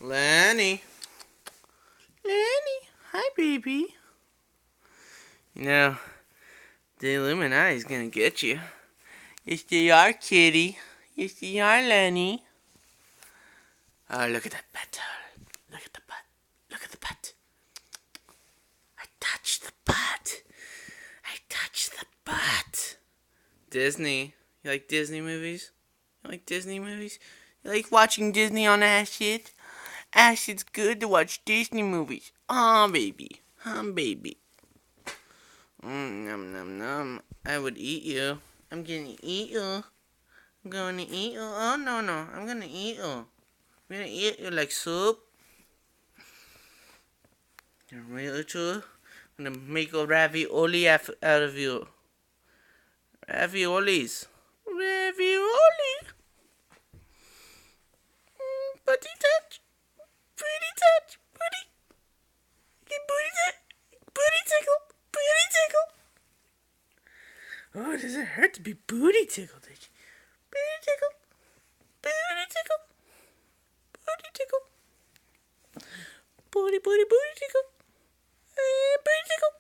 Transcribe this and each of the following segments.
Lenny. Lenny. Hi, baby. You know, the Illuminati's gonna get you. Yes, they are, kitty. Yes, they are, Lenny. Oh, look at that butt. Look at the butt. Look at the butt. I touched the butt. I touched the butt. Disney. You like Disney movies? You like Disney movies? You like watching Disney on acid? Acid's good to watch Disney movies. Oh, baby. Baby. Num num num. I would eat you. I'm gonna eat you. I'm gonna eat you. Oh, no, no. I'm gonna eat you. I'm gonna eat you like soup. You're really true. I'm gonna make a ravioli out of you. Raviolis. Ravioli. Booty touch. Booty touch. Booty. Get booty touch. Booty tickle. Booty tickle. Oh, does it hurt to be booty tickled? Booty tickle. Booty tickle. Booty tickle. Booty, booty, booty tickle. And booty tickle.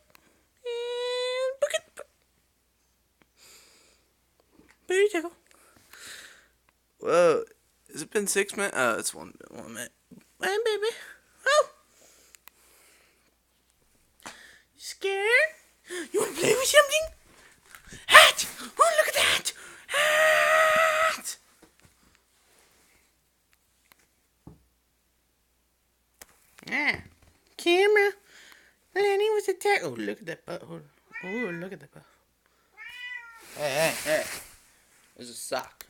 And bucket. Booty tickle. Whoa. Has it been 6 minutes? Oh, it's 1 minute. Hey, baby. Oh. You scared? You want to play with something? Hat! Oh, look at that! Hat! Yeah. Camera. Lenny was attacked. Oh, look at that butthole. Oh, look at that butthole. Hey, hey, hey. There's a sock.